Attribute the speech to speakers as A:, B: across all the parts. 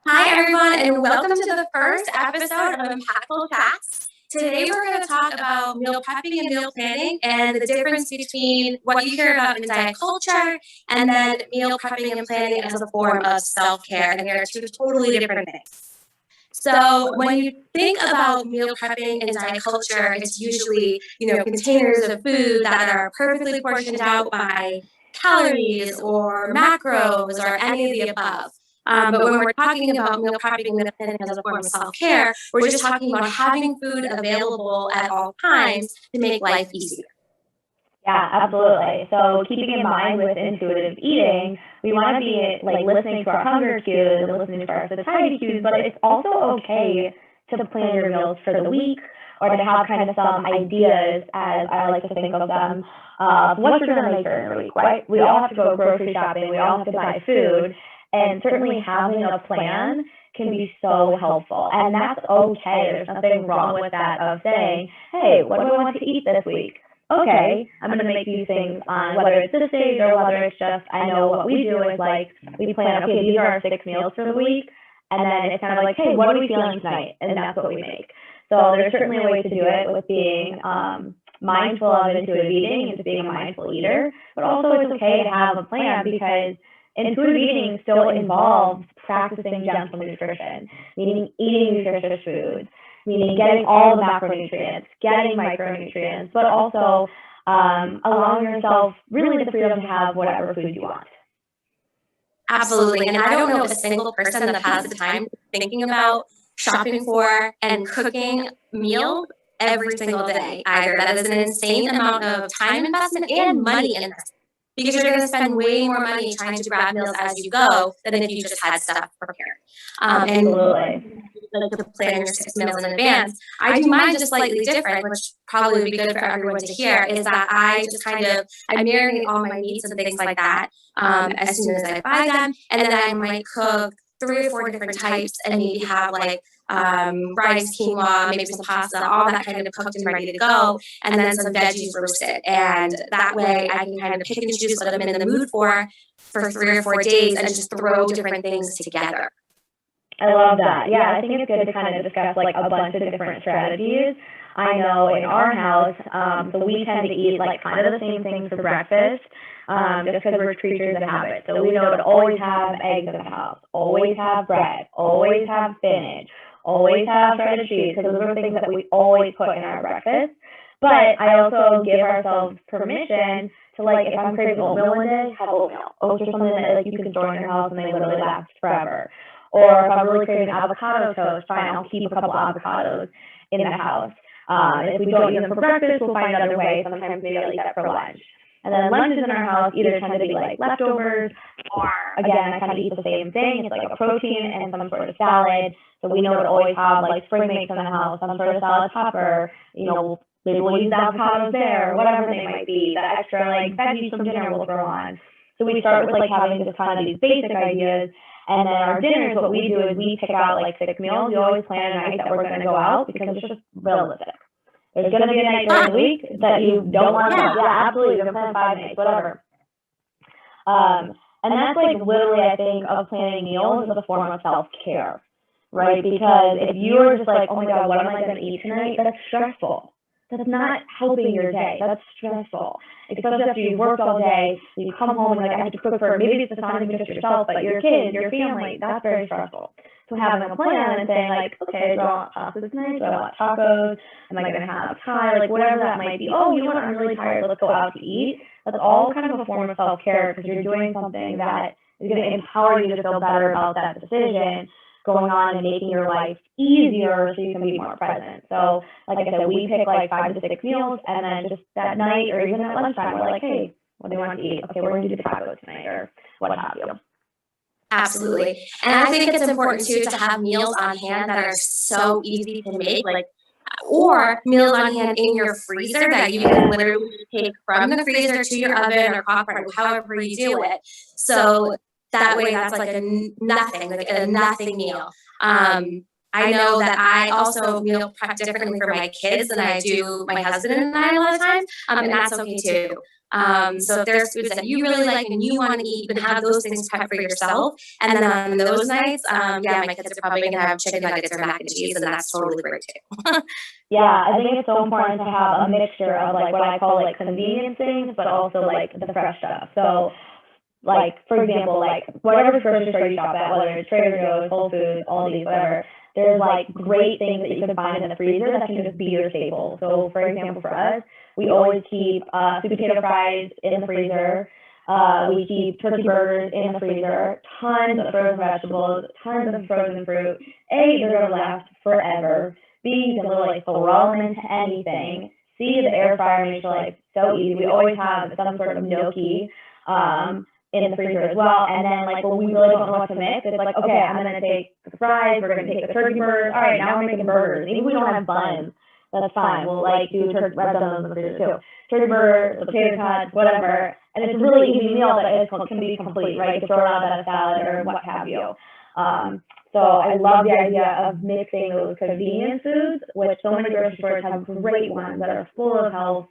A: Hi, everyone, and welcome to the first episode of Impactful Chats. Today, we're going to talk about meal prepping and meal planning and the difference between what you hear about in diet culture and then meal prepping and planning as a form of self-care. And they're two totally different things. So when you think about meal prepping in diet culture, it's usually, containers of food that are perfectly portioned out by calories or macros or any of the above. But when we're talking about meal prepping and meal planning as a form of self-care, we're just talking about having food available at all times to make life easier.
B: Yeah, absolutely. So keeping in mind with intuitive eating, we want to be listening to our hunger cues and listening to our satiety cues, but it's also okay to plan your meals for the week or to have kind of some ideas, as I like to think of them, of what you're going to make during the week, right? We all have to go grocery shopping. We all have to buy food. And certainly having a plan can be so helpful. And that's okay. There's nothing wrong with that of saying, hey, what do I want to eat this week? Okay, I'm going to make these things on whether it's this days or whether it's just, I know what we do is we plan, okay, these are our 6 meals for the week. And then it's kind of like, hey, what are we feeling tonight? And that's what we make. So there's certainly a way to do it with being mindful of intuitive eating and just being a mindful eater. But also it's okay to have a plan because intuitive eating still involves practicing gentle nutrition, meaning eating nutritious foods, meaning getting all the macronutrients, getting micronutrients, but also allowing yourself really the freedom to have whatever food you want.
A: Absolutely. And I don't know a single person that has the time thinking about shopping for and cooking meals every single day either. That is an insane amount of time investment and money investment. Because you're going to spend way more money trying to grab meals as you go than if you just had stuff prepared. And to plan your 6 meals in advance. I do mine just slightly different, which probably would be good for everyone to hear, is that I just I marinate all my meats and things like that as soon as I buy them. And then I might cook 3 or 4 different types and maybe have rice, quinoa, maybe some pasta, all that kind of cooked and ready to go, and then some veggies roasted. And that way I can kind of pick and choose what I'm in the mood for 3 or 4 days and just throw different things together.
B: I love that. Yeah, I think it's good to kind of discuss a bunch of different strategies. I know in our house, so we tend to eat kind of the same things for breakfast, just because we're creatures of habit. So we know to always have eggs in the house, always have bread, always have spinach, always have shredded cheese, because those are things that we always put in our breakfast. But I also give ourselves permission to if I'm craving oatmeal one day, have oatmeal. Oats are something that you can store in your house and they literally last forever. Or if I'm really craving avocado toast, fine, I'll keep a couple avocados in the house. If we don't eat them for breakfast, we'll find another way. Sometimes maybe I'll eat that for lunch. And then lunches in our house either tend to be leftovers, or again, I kind of eat the same thing. It's a protein and some sort of salad. So we know to always have spring mix in the house, some sort of salad topper. Maybe we'll use avocados there, or whatever they might be. The extra veggies from dinner we'll throw on. So we start with having just kind of these basic ideas. And then our dinners, what we do is we pick out 6 meals. You always plan a night that we're going to go out because it's just realistic. There's going to be a night during the week that you don't want to go. Yeah, absolutely. You're going to plan 5 nights, whatever. And that's literally, I think, of planning meals as a form of self-care, right? Because if you're just oh my God, what am I going to eat tonight? That's stressful. That's not helping your day. That's stressful. Especially after you've worked all day, you come home and I have to cook for, maybe it's not even just yourself, but your kids, your family. That's very stressful. So having a plan and saying okay, do I want pasta tonight? Do I want tacos? Am I going to have Thai? Whatever that might be. Oh, you know what? I'm really tired. Let's go out to eat. That's all kind of a form of self-care because you're doing something that is going to empower you to feel better about that decision going on and making your life easier so you can be more present. So like I said, we pick 5 to 6 meals, and then just that night or even at lunchtime, we're hey, what do you want to eat? Okay, we're going to do the tacos tonight or what have you.
A: Absolutely. And I think it's important too to have meals on hand that are so easy to make, or meals on hand in your freezer that you can literally take from the freezer to your oven or crock pot, however you do it. So that way that's a nothing meal. I know that I also meal prep differently for my kids than I do my husband and I a lot of times, and that's okay too. So if there's foods that you really like and you want to eat, you can have those things prepped for yourself. And then on those nights, yeah, my kids are probably gonna have chicken nuggets or mac and cheese, and that's totally great too.
B: Yeah, I think it's so important to have a mixture of like what I call like convenience things, but also like the fresh stuff. So like, for example, like whatever grocery store you shop at, whether it's Trader Joe's, Whole Foods, Aldi's, whatever, there's like great things that you can find in the freezer that can just be your staple. So for example, for us, we always keep sweet potato fries in the freezer. We keep turkey burgers in the freezer, tons of frozen vegetables, tons of frozen fruit. A, they're gonna last forever. B, you can literally throw them into anything. C, the air fryer makes your life so easy. We always have some sort of gnocchi in the freezer as well. And then like when we really don't know what to mix, it's like, okay, I'm gonna take the fries, we're gonna take the turkey burgers. All right, now we're making burgers. Even if we don't have buns, that's fine. We'll like do turkey, I've done those in the freezer too. Turkey burgers, potato cuts, whatever. And it's a really easy meal that can be complete, right? You can throw it on a salad or what have you. So I love the idea of mixing those convenience foods, which so many grocery stores have great ones that are full of health,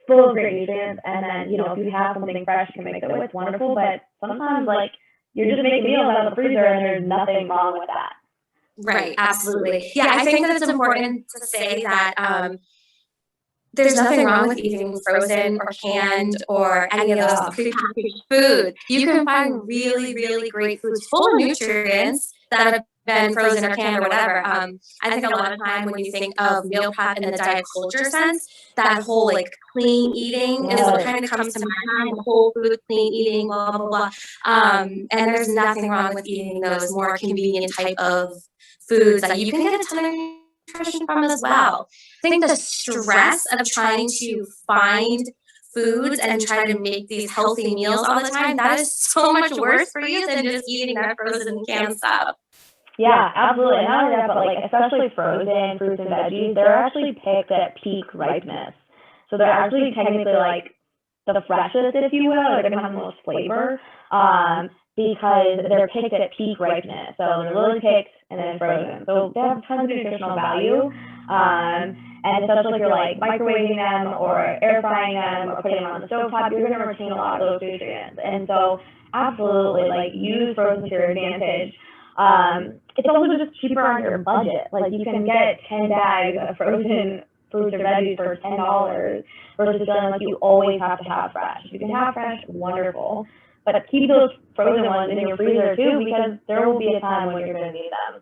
B: full of great nutrients, and then, you know, if you have something fresh you can mix it with, wonderful, but sometimes, like, you're just making meals out of the freezer and there's nothing wrong with that.
A: Right, absolutely. Yeah, I think that it's important to say that there's nothing wrong with eating frozen or canned or any of those prepackaged food. You can find really, really great foods full of nutrients that have been frozen or canned or whatever. I think a lot of time when you think of meal prep in the diet culture sense, that whole like clean eating is what kind of comes to my mind, whole food, clean eating, blah, blah, blah. And there's nothing wrong with eating those more convenient type of foods that you can get a ton of nutrition from as well. I think the stress of trying to find foods and try to make these healthy meals all the time, that is so much worse for you than just eating that frozen canned stuff.
B: Yeah, absolutely. And not only that, but like especially frozen fruits and veggies, they're actually picked at peak ripeness. So they're actually technically like the freshest, if you will. They're gonna have the most flavor. Because they're picked at peak ripeness. So they're literally picked and then frozen. So they have tons of nutritional value. And especially if you're like microwaving them or air frying them or putting them on the stovetop, you're gonna retain a lot of those nutrients. And so absolutely, like use frozen to your advantage. It's also just cheaper on your budget. Like you can get 10 bags of frozen fruits or veggies for $10 versus feeling like you always have to have fresh. If you can have fresh, wonderful. But keep those frozen ones in your freezer too, because there will be a time when you're going to need them.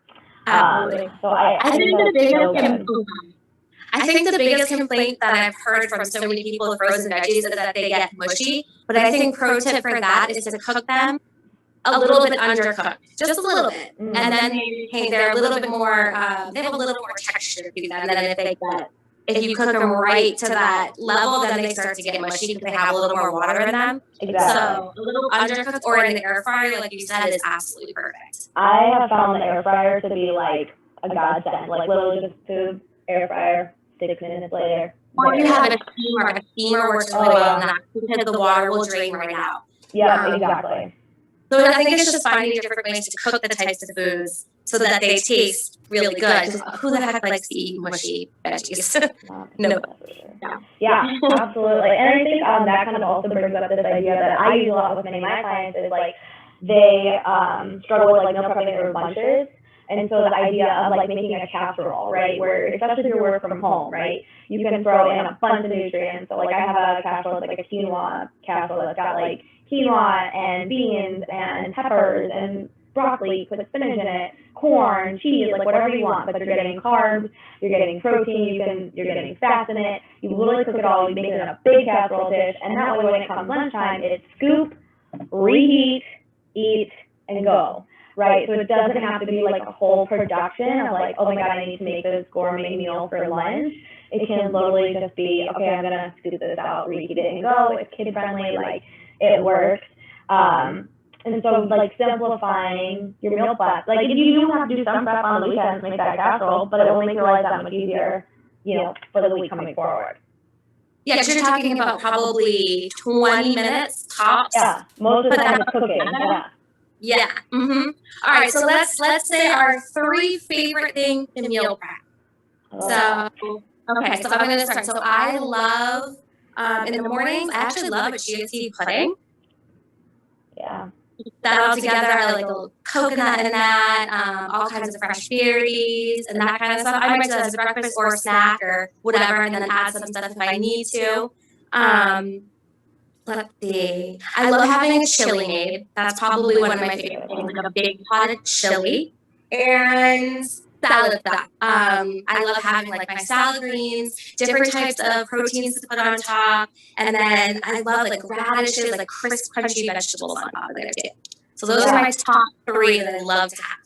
B: So I think the
A: biggest complaint that I've heard from so many people with frozen veggies is that they get mushy. But I think pro tip for that is to cook them a little bit undercooked, just a little bit, and then they're a little bit more. They have a little more texture to them than if you cook them right to that level, then they start to get mushy because they have a little more water in them.
B: Exactly.
A: So a little undercooked or in the air fryer, like you said, is absolutely perfect.
B: I have found the air fryer to be like a godsend. Like literally just to air fryer, 6 minutes later.
A: Or you have a steamer works really well on that because the water will drain right out.
B: Yeah, exactly.
A: So I think it's just finding different ways to cook the types of foods so that they taste really good. Who the heck likes to eat mushy veggies? No.
B: Yeah, absolutely. And I think that kind of also brings up this idea that I use a lot with many of my clients is like they struggle with like meal prepping their lunches. And so the idea of like making a casserole, right, where especially if you're working from home, right, you can throw in a bunch of nutrients. So like I have a casserole, like a quinoa casserole that's got like quinoa and beans and peppers and broccoli, put spinach in it, corn, cheese, like whatever you want, but you're getting carbs, you're getting protein, you're getting fats in it. You literally cook it all, you make it in a big casserole dish, and that way when it comes lunchtime, it's scoop, reheat, eat, and go. Right, so it doesn't have to be like a whole production of like, oh my god, I need to make this gourmet meal for lunch. It can literally just be, okay, I'm gonna scoop this out, reheat it, and go. It's kid friendly, like it works. And so like simplifying your meal prep. Like if you do have to do some prep on the weekends to make that casserole, but it will make your life that much easier, you know, for the week coming forward.
A: Yeah, because you're talking about probably 20 minutes tops.
B: Yeah, most of the time it's cooking. Yeah.
A: Yeah. All right. So let's say our 3 favorite things to meal prep. So okay. So I'm going to start. So I love in the mornings. I actually love a chia seed pudding.
B: Yeah.
A: That all together, I like a little coconut in that, all kinds of fresh berries and that kind of stuff. I might do that as a breakfast or a snack or whatever, and then add some stuff if I need to. Let's see. I love having a chili made. That's probably one of my favorite things, like a big pot of chili and salad stuff. I love having like my salad greens, different types of proteins to put on top, and then I love like radishes, like crisp, crunchy vegetables on top of it too. So those are my top 3 that I love to have.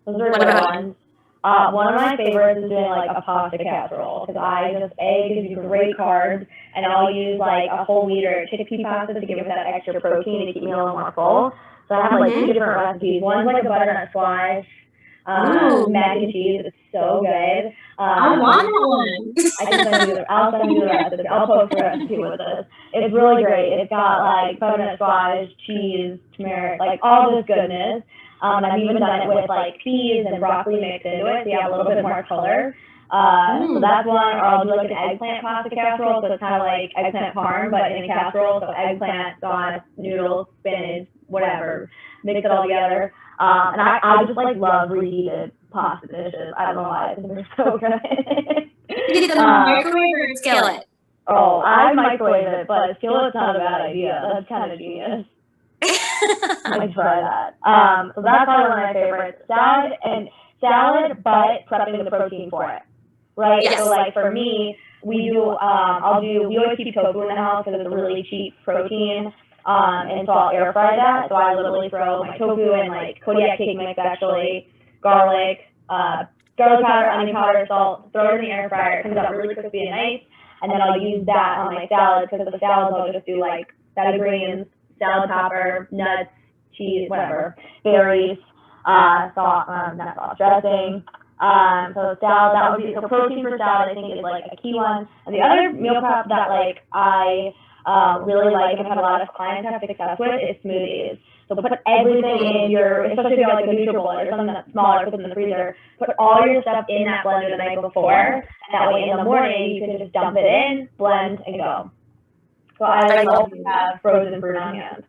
B: Those are good ones. One of my favorites is doing like a pasta casserole because A gives you great carbs, and I'll use like a whole wheat or chickpea pasta to give it that extra protein to keep me a little more full. So I have like 2 different recipes. One's like a butternut squash, mac and cheese. It's so good.
A: I want that one.
B: I'll send you the recipe. I'll post the recipe with this. It's really great. It's got like butternut squash, cheese, turmeric, like all this goodness. I've even done it with like peas and broccoli mixed into it, so you have a little bit more color. So that's one, or I'll do like an eggplant pasta casserole, so it's kind of like eggplant parm, but in a casserole, so eggplant, sauce, noodles, spinach, whatever, mix it all together. And I just like love reheated pasta dishes. I don't know why, I think they're so good.
A: You get the microwave or skillet?
B: Oh, I microwave it, but skillet's not a bad idea. That's kind of genius. I try that. So that's probably one of my favorites. Salad, but prepping the protein for it, right?
A: Yes.
B: So like for me, we always keep tofu in the house because it's a really cheap protein. And so I'll air fry that. So I literally throw my tofu and like Kodiak cake mix, actually, garlic powder, onion powder, salt, throw it in the air fryer. It comes out really crispy and nice. And then I'll use that on my salad because the salads I'll just do like feta greens, salad topper, nuts, cheese, whatever, berries, salt, not salt, dressing. So salad, that would be, so protein for salad I think is like a key one. And the other meal prep that like I really like and have a lot of clients have success with is smoothies. So put everything in your, especially if you have like a NutriBullet or something that's smaller, put it in the freezer, put all your stuff in that blender the night before, and that way in the morning you can just dump it in, blend, and go. So I like to have frozen fruit on hand.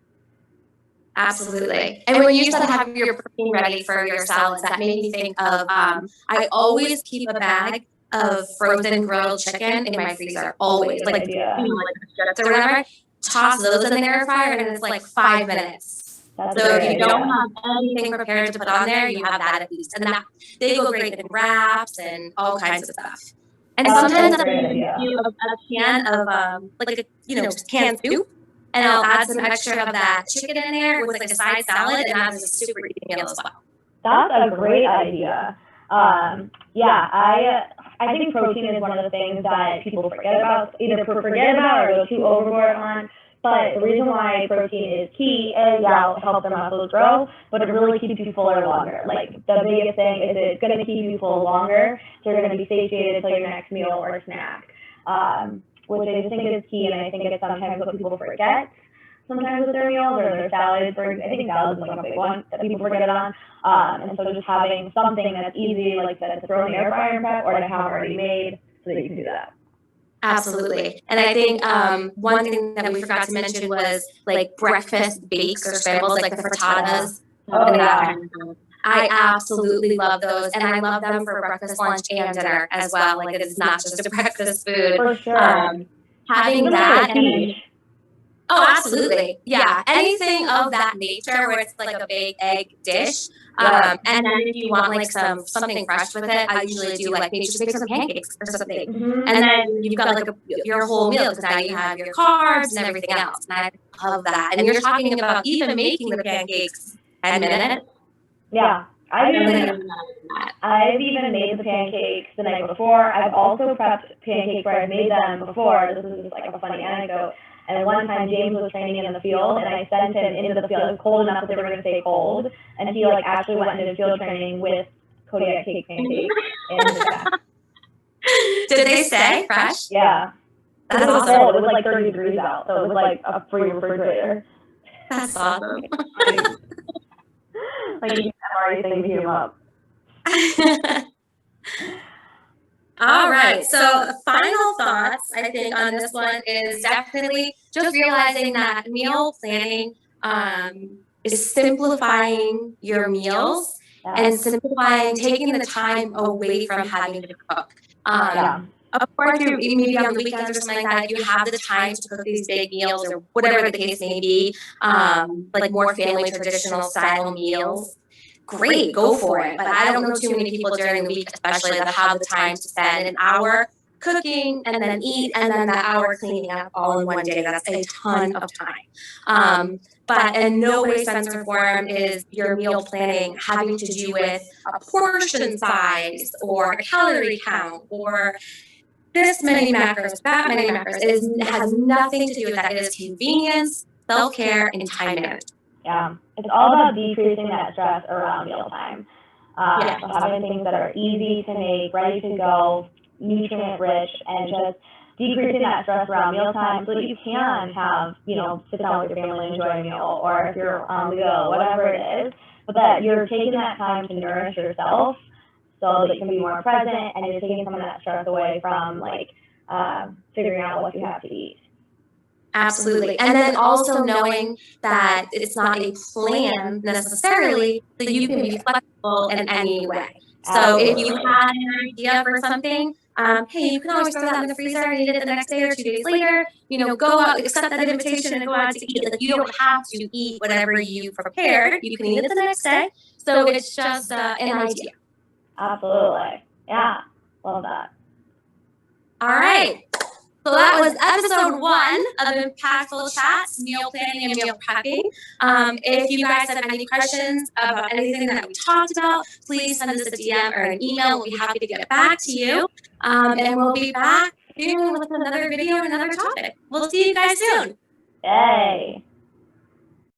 A: Absolutely. And when you said have your protein ready for your salads, that made me think of, I always keep a bag of frozen grilled chicken in my freezer, always. Like strips or whatever. Toss those in the air fryer and it's like 5 minutes.
B: That's
A: So if
B: great,
A: you don't have anything prepared to put on there, you have that at least. And that they go great in wraps and all kinds of stuff. And sometimes I'll do a can of like a canned soup, and I'll add some extra of that chicken in there with like a side salad, and that's a super easy meal as well.
B: That's a great idea. I think protein is one of the things that people forget about, either forget about or go too overboard on. But the reason why protein is key is, it'll help their muscles grow, but it really keeps you fuller longer. Like, the biggest thing is it's going to keep you full longer, so you're going to be satiated until your next meal or snack, which I just think is key, and I think it's sometimes what people forget sometimes with their meals or their salads. I think salads is like a big one that people forget on. And so just having something that's easy, like that, to throw in the air fryer and prep, or to have already made so that you can do that.
A: Absolutely. And I think one thing that we forgot to mention was like breakfast bakes or scrambles, like the frittatas. I absolutely love those. And I love them for breakfast, lunch, and dinner as well. Like, it is not just a breakfast food.
B: For sure.
A: Having that and oh, absolutely. Yeah. Anything of that nature where it's like a big egg dish. And then if you want like something fresh with it, I usually do like maybe just make some pancakes or something. And then you've got like your whole meal because now you have your carbs and everything else. And I love that. And you're talking about even making the pancakes 10 minutes.
B: Yeah. I've even made the pancakes the night before. I've also prepped pancakes where I've made them before. This is just like a funny anecdote. And one time James was training in the field, and I sent him into the field. It was cold enough that they were going to stay cold, and he like actually went into field training with Kodiak cake pancakes in his bag.
A: Did they stay fresh?
B: Yeah.
A: That's
B: awesome.
A: awesome.
B: It was like 30 degrees out, so it was like a free refrigerator.
A: That's awesome.
B: like I'm already thinking you up.
A: All right. So, final thoughts, I think, on this one is definitely just realizing that meal planning is simplifying your meals and simplifying, taking the time away from having to cook. Of course, maybe on the weekends or something like that, you have the time to cook these big meals or whatever the case may be, like more family traditional style meals. Great, go for it. But I don't know too many people during the week, especially that have the time to spend an hour cooking and then eat and then that hour cleaning up all in one day. That's a ton of time. But in no way, sense, or form is your meal planning having to do with a portion size or a calorie count or this many macros, that many macros. It has nothing to do with that. It is convenience, self-care, and time management.
B: Yeah, it's all about decreasing that stress around mealtime. So having things that are easy to make, ready to go, nutrient rich, and just decreasing that stress around mealtime so that you can have, sit down with your family and enjoy a meal, or if you're on the go, whatever it is, but that you're taking that time to nourish yourself so that you can be more present and you're taking some of that stress away from figuring out what you have to eat.
A: Absolutely. And then also knowing that it's not a plan necessarily, that you can be flexible in any way. So if you had an idea for something, hey, you can always throw that in the freezer and eat it the next day or 2 days later. Go out, accept that invitation and go out to eat. Like, you don't have to eat whatever you prepared. You can eat it the next day. So it's just an idea.
B: Absolutely. Yeah. Love that.
A: All right. So that was episode 1 of Impactful Chats, meal planning and meal prepping. If you guys have any questions about anything that we talked about, please send us a DM or an email. We'll be happy to get back to you. And we'll be back soon with another video and another topic. We'll see you guys soon.
B: Yay.